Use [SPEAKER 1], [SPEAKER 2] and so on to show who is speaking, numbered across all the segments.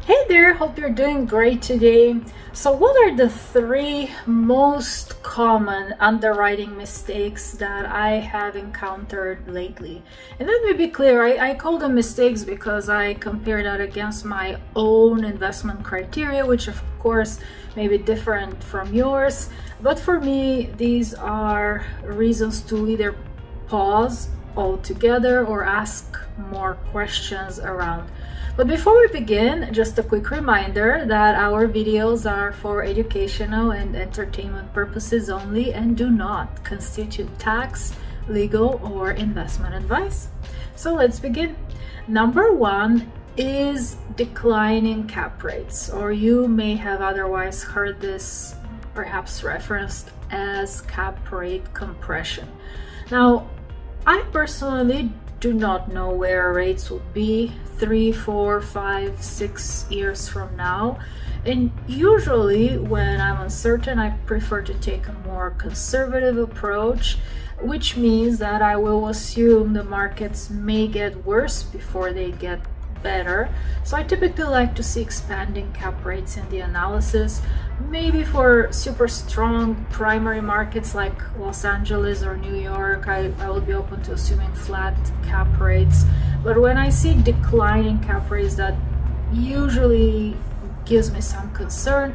[SPEAKER 1] Hey there, hope you're doing great today. So what are the three most common underwriting mistakes that I have encountered lately? And let me be clear, I call them mistakes because I compare that against my own investment criteria, which of course may be different from yours. But for me, these are reasons to either pause altogether or ask more questions around. But before we begin, just a quick reminder that our videos are for educational and entertainment purposes only and do not constitute tax, legal, or investment advice. So let's begin. Number one is declining cap rates, or you may have otherwise heard this perhaps referenced as cap rate compression. Now, I personally do not know where rates will be 3, 4, 5, 6 years from now, and usually when I'm uncertain, I prefer to take a more conservative approach, which means that I will assume the markets may get worse before they get better. So I typically like to see expanding cap rates in the analysis. Maybe for super strong primary markets like Los Angeles or New York, I will be open to assuming flat cap rates. But when I see declining cap rates, that usually gives me some concern.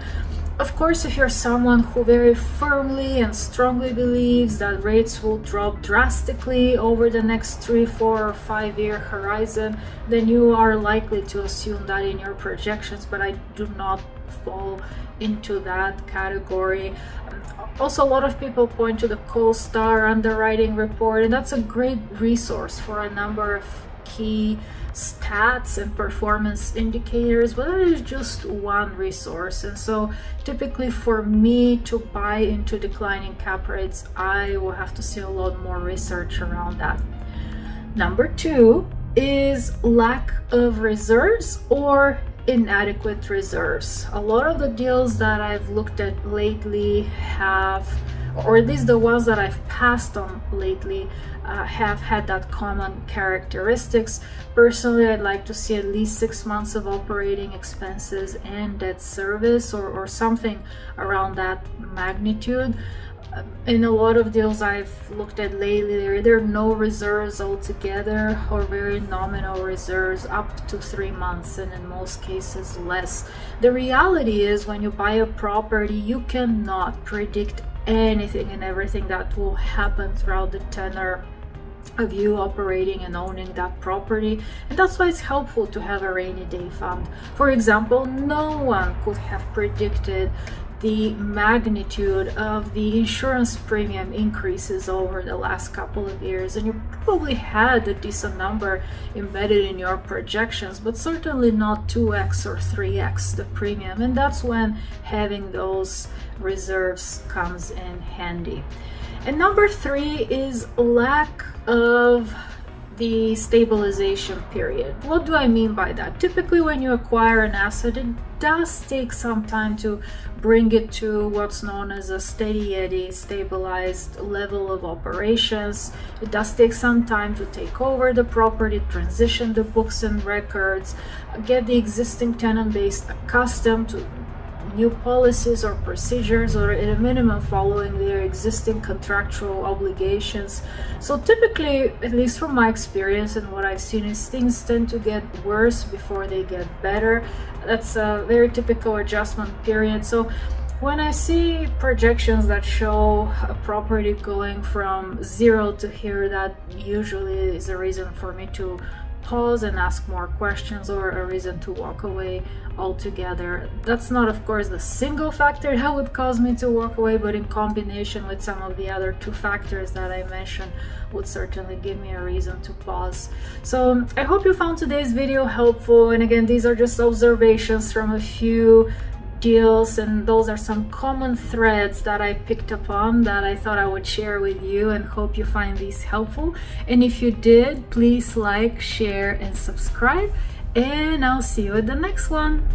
[SPEAKER 1] Of course, if you're someone who very firmly and strongly believes that rates will drop drastically over the next 3, 4, or 5 year horizon, then you are likely to assume that in your projections, but I do not fall into that category. Also, a lot of people point to the CoStar underwriting report, and that's a great resource for a number of key stats and performance indicators, but that is just one resource. And so typically for me to buy into declining cap rates, I will have to see a lot more research around that. Number two is lack of reserves or inadequate reserves. A lot of the deals that I've looked at lately have, or at least the ones that I've passed on lately, have had that common characteristics. Personally, I'd like to see at least 6 months of operating expenses and debt service, or something around that magnitude. In a lot of deals I've looked at lately, there are either no reserves altogether or very nominal reserves up to 3 months, and in most cases less. The reality is, when you buy a property, you cannot predict anything and everything that will happen throughout the tenure of you operating and owning that property, and that's why it's helpful to have a rainy day fund. For example, no one could have predicted the magnitude of the insurance premium increases over the last couple of years, and you probably had a decent number embedded in your projections, but certainly not 2x or 3x the premium, and that's when having those reserves comes in handy. And number three is lack of the stabilization period. What do I mean by that? Typically when you acquire an asset, it does take some time to bring it to what's known as a steady eddy, stabilized level of operations. It does take some time to take over the property, transition the books and records, get the existing tenant base accustomed to new policies or procedures, or at a minimum following their existing contractual obligations. So typically, at least from my experience and what I've seen, is things tend to get worse before they get better. That's a very typical adjustment period. So when I see projections that show a property going from 0 to here, that usually is a reason for me to pause and ask more questions, or a reason to walk away altogether. That's not, of course, the single factor that would cause me to walk away, but in combination with some of the other 2 factors that I mentioned would certainly give me a reason to pause. So I hope you found today's video helpful, and again, these are just observations from a few deals, and those are some common threads that I picked up on that I thought I would share with you, and hope you find these helpful. And if you did, please like, share, and subscribe, and I'll see you at the next one.